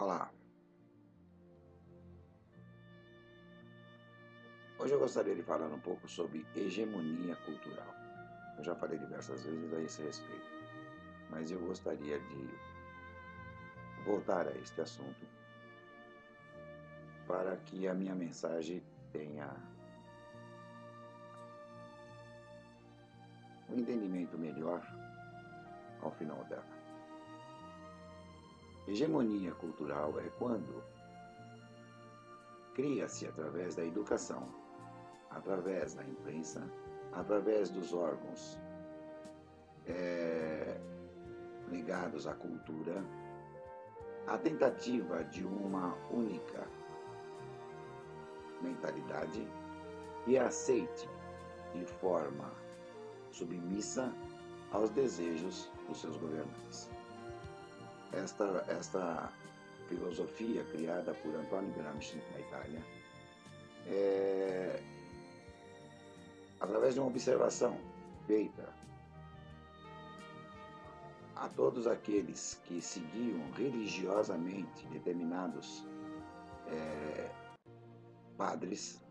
Olá, hoje eu gostaria de falar um pouco sobre hegemonia cultural. Eu já falei diversas vezes a esse respeito, mas eu gostaria de voltar a este assunto para que a minha mensagem tenha um entendimento melhor ao final dela. Hegemonia cultural é quando cria-se através da educação, através da imprensa, através dos órgãos ligados à cultura, a tentativa de uma única mentalidade que aceite de forma submissa aos desejos dos seus governantes. Esta filosofia criada por Antonio Gramsci na Itália através de uma observação feita a todos aqueles que seguiam religiosamente determinados padres,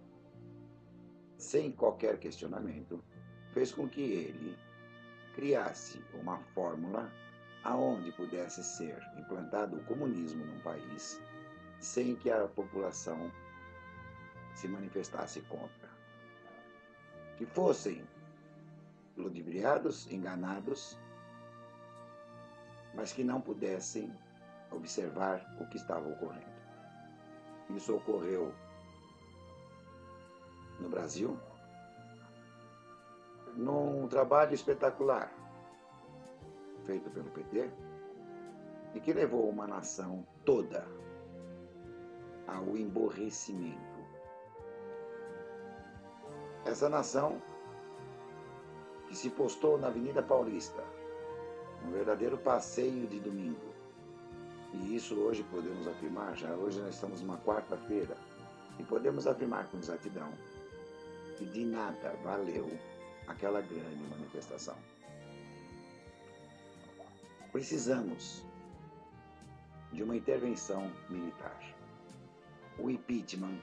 sem qualquer questionamento, fez com que ele criasse uma fórmula aonde pudesse ser implantado o comunismo num país sem que a população se manifestasse contra. Que fossem ludibriados, enganados, mas que não pudessem observar o que estava ocorrendo. Isso ocorreu no Brasil, num trabalho espetacular feito pelo PT e que levou uma nação toda ao emborrecimento. Essa nação que se postou na Avenida Paulista, um verdadeiro passeio de domingo. E isso hoje podemos afirmar, já hoje nós estamos numa quarta-feira, e podemos afirmar com exatidão que de nada valeu aquela grande manifestação. Precisamos de uma intervenção militar. O impeachment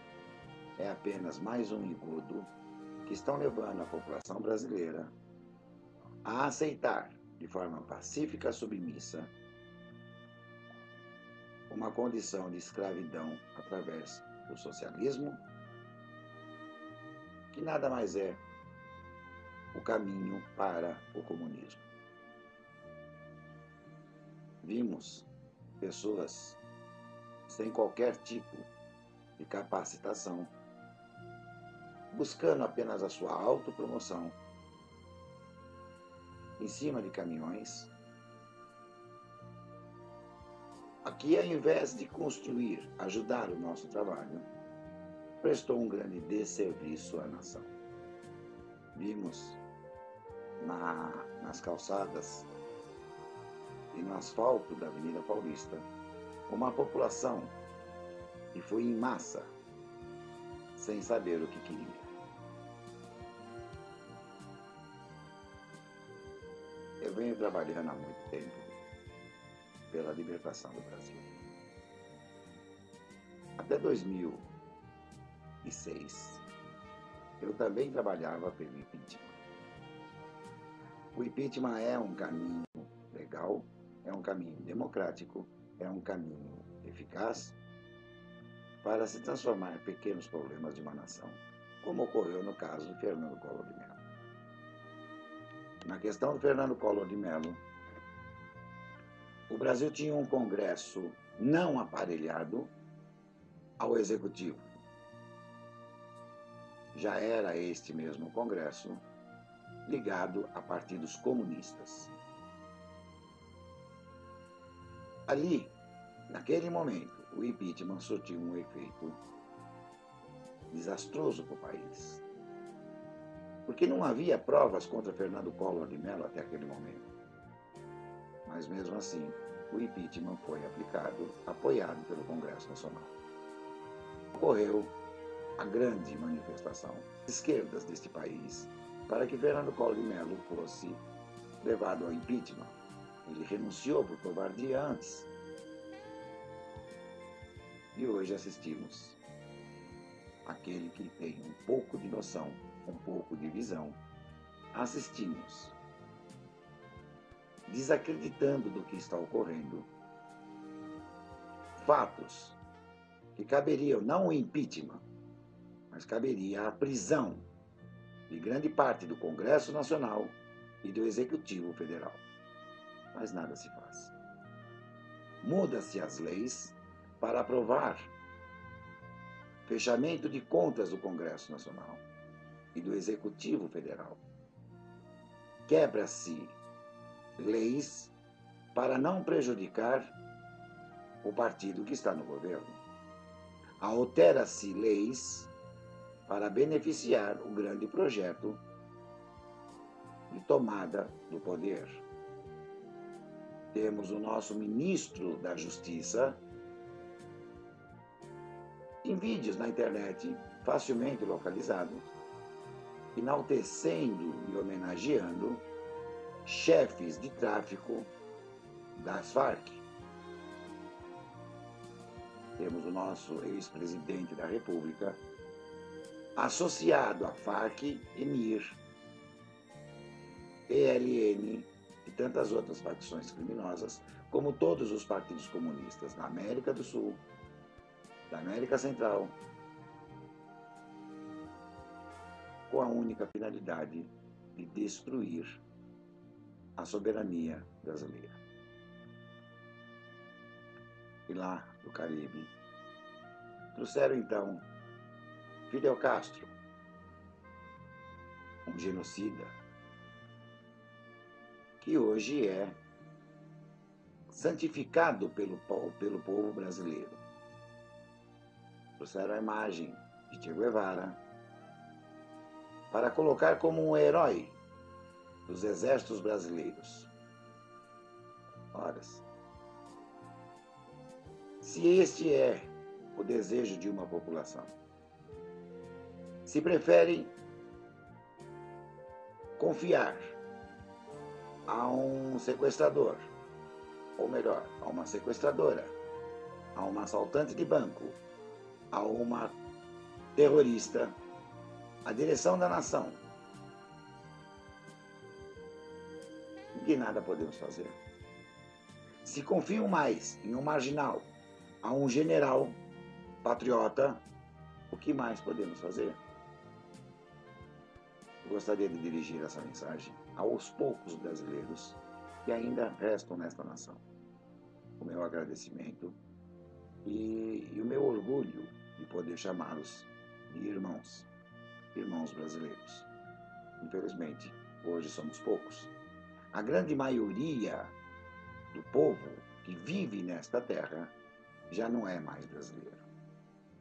é apenas mais um engodo que estão levando a população brasileira a aceitar de forma pacífica submissa uma condição de escravidão através do socialismo, que nada mais é o caminho para o comunismo. Vimos pessoas sem qualquer tipo de capacitação, buscando apenas a sua autopromoção, em cima de caminhões, aqui, ao invés de construir, ajudar o nosso trabalho, prestou um grande desserviço à nação. Vimos nas calçadas e no asfalto da Avenida Paulista uma população que foi em massa, sem saber o que queria. Eu venho trabalhando há muito tempo pela libertação do Brasil. Até 2006, eu também trabalhava pelo impeachment. O impeachment é um caminho legal, é um caminho democrático, é um caminho eficaz para se transformar pequenos problemas de uma nação, como ocorreu no caso de Fernando Collor de Mello. Na questão do Fernando Collor de Mello, o Brasil tinha um Congresso não aparelhado ao Executivo. Já era este mesmo Congresso ligado a partidos comunistas. Ali, naquele momento, o impeachment surtiu um efeito desastroso para o país, porque não havia provas contra Fernando Collor de Mello até aquele momento. Mas mesmo assim, o impeachment foi aplicado, apoiado pelo Congresso Nacional. Ocorreu a grande manifestação das esquerdas deste país para que Fernando Collor de Mello fosse levado ao impeachment. Ele renunciou por covardia antes. E hoje assistimos aquele que tem um pouco de noção, um pouco de visão, assistimos desacreditando do que está ocorrendo, fatos que caberiam não o impeachment, mas caberia a prisão de grande parte do Congresso Nacional e do Executivo Federal. Mas nada se faz. Muda-se as leis para aprovar fechamento de contas do Congresso Nacional e do Executivo Federal. Quebra-se leis para não prejudicar o partido que está no governo. Altera-se leis para beneficiar o grande projeto de tomada do poder. Temos o nosso ministro da Justiça em vídeos na internet, facilmente localizados, enaltecendo e homenageando chefes de tráfico das Farc. Temos o nosso ex-presidente da República associado à Farc, EMIR, ELN e tantas outras facções criminosas, como todos os partidos comunistas da América do Sul, da América Central, com a única finalidade de destruir a soberania brasileira. E lá do Caribe, trouxeram então Fidel Castro, um genocida, que hoje é santificado pelo povo brasileiro. Trouxeram a imagem de Che Guevara para colocar como um herói dos exércitos brasileiros. Ora, se este é o desejo de uma população, se preferem confiar a um sequestrador, ou melhor, a uma sequestradora, a uma assaltante de banco, a uma terrorista, a direção da nação, que nada podemos fazer. Se confiam mais em um marginal, a um general patriota, o que mais podemos fazer? Eu gostaria de dirigir essa mensagem aos poucos brasileiros que ainda restam nesta nação. O meu agradecimento e o meu orgulho de poder chamá-los de irmãos brasileiros. Infelizmente, hoje somos poucos. A grande maioria do povo que vive nesta terra já não é mais brasileiro.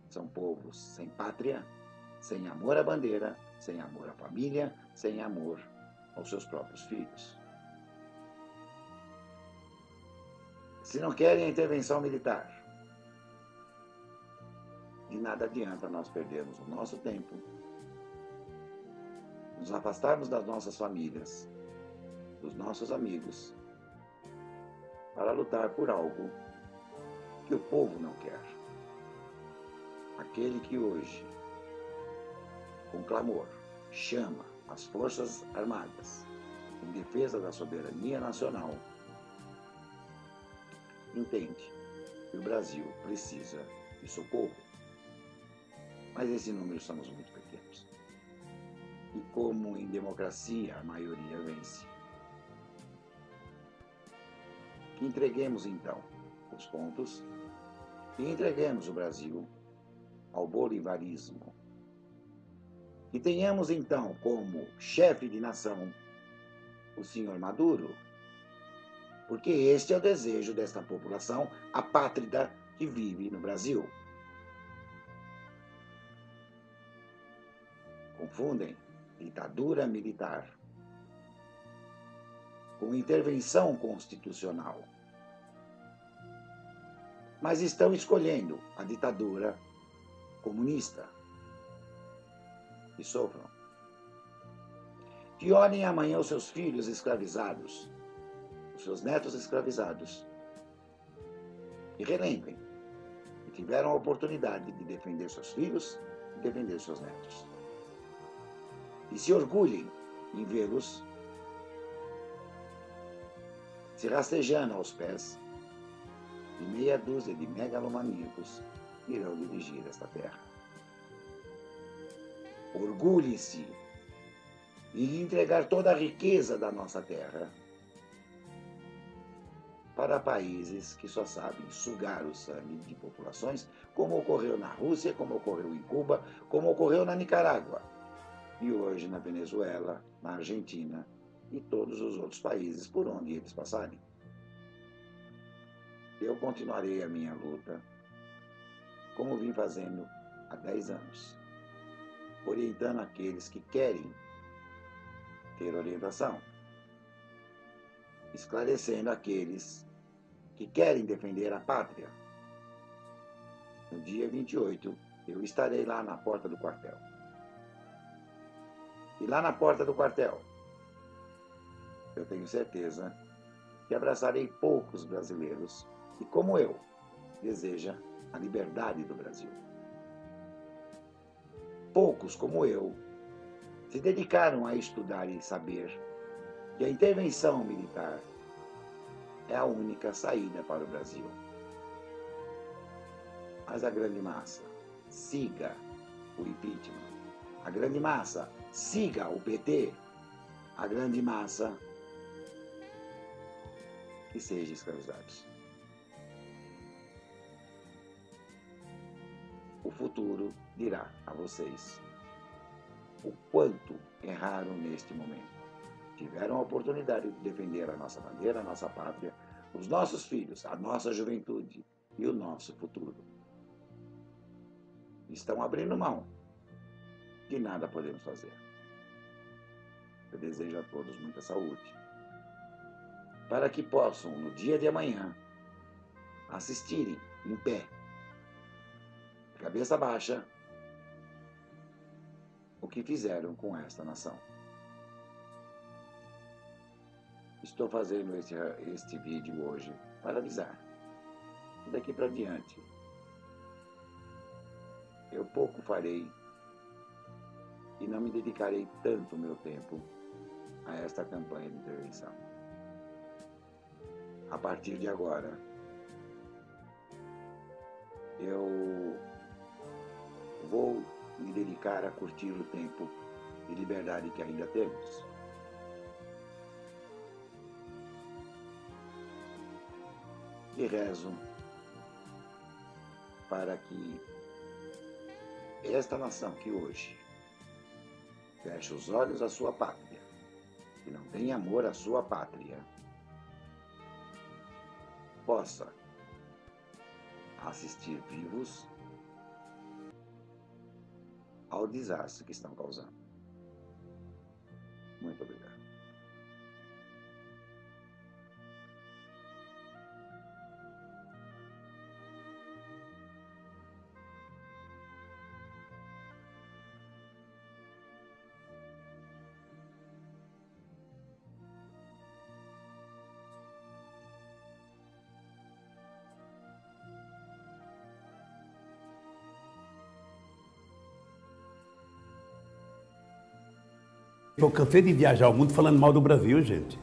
São povos sem pátria, sem amor à bandeira, sem amor à família, sem amor aos seus próprios filhos. Se não querem a intervenção militar, de nada adianta nós perdermos o nosso tempo, nos afastarmos das nossas famílias, dos nossos amigos, para lutar por algo que o povo não quer. Aquele que hoje, com clamor, chama as Forças Armadas em defesa da soberania nacional, entende que o Brasil precisa de socorro. Mas esse número somos muito pequenos. E como em democracia a maioria vence, que entreguemos então os pontos e entreguemos o Brasil ao bolivarismo. Que tenhamos então como chefe de nação o senhor Maduro, porque este é o desejo desta população apátrida que vive no Brasil. Confundem ditadura militar com intervenção constitucional. Mas estão escolhendo a ditadura comunista. E sofram. Que olhem amanhã os seus filhos escravizados, os seus netos escravizados, e relembrem que tiveram a oportunidade de defender seus filhos e defender seus netos. E se orgulhem em vê-los se rastejando aos pés de meia dúzia de megalomaníacos que irão dirigir esta terra. Orgulhem-se em entregar toda a riqueza da nossa terra para países que só sabem sugar o sangue de populações, como ocorreu na Rússia, como ocorreu em Cuba, como ocorreu na Nicarágua, e hoje na Venezuela, na Argentina e todos os outros países por onde eles passarem. Eu continuarei a minha luta, como vim fazendo há 10 anos, orientando aqueles que querem ter orientação, esclarecendo aqueles que querem defender a pátria. No dia 28, eu estarei lá na porta do quartel. E lá na porta do quartel, eu tenho certeza que abraçarei poucos brasileiros que, como eu, deseja a liberdade do Brasil. Poucos, como eu, se dedicaram a estudar e saber que a intervenção militar é a única saída para o Brasil. Mas a grande massa siga o impeachment. A grande massa siga o PT. A grande massa que seja escravizados. O futuro dirá a vocês o quanto erraram neste momento. Tiveram a oportunidade de defender a nossa bandeira, a nossa pátria, os nossos filhos, a nossa juventude e o nosso futuro. Estão abrindo mão de nada podemos fazer. Eu desejo a todos muita saúde, para que possam, no dia de amanhã, assistirem em pé, cabeça baixa, o que fizeram com esta nação. Estou fazendo este vídeo hoje para avisar. Daqui para diante, eu pouco farei e não me dedicarei tanto meu tempo a esta campanha de intervenção. A partir de agora, eu vou me dedicar a curtir o tempo de liberdade que ainda temos. E rezo para que esta nação que hoje fecha os olhos à sua pátria, que não tem amor à sua pátria, possa assistir vivos ao desastre que estão causando. Muito obrigado. Eu cansei de viajar ao mundo falando mal do Brasil, gente.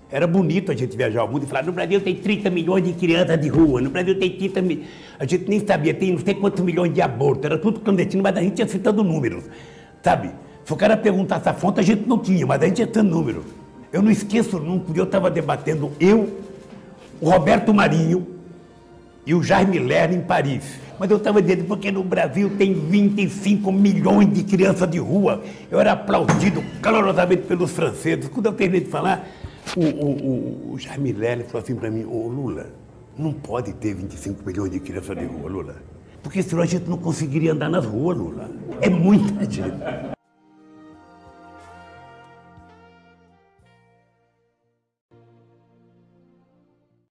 Era bonito a gente viajar ao mundo e falar, no Brasil tem 30 milhões de crianças de rua, no Brasil tem 30 milhões... A gente nem sabia, tem não sei quantos milhões de abortos, era tudo clandestino, mas a gente ia citando números, sabe? Se o cara perguntasse a fonte, a gente não tinha, mas a gente ia citando números. Eu não esqueço nunca, eu estava debatendo, o Roberto Marinho e o Jaime Lerner em Paris. Mas eu estava dizendo, porque no Brasil tem 25 milhões de crianças de rua. Eu era aplaudido calorosamente pelos franceses. Quando eu terminei de falar, o Jaime Lerner falou assim para mim, ô Lula, não pode ter 25 milhões de crianças de rua, Lula. Porque senão a gente não conseguiria andar nas ruas, Lula. É muita gente.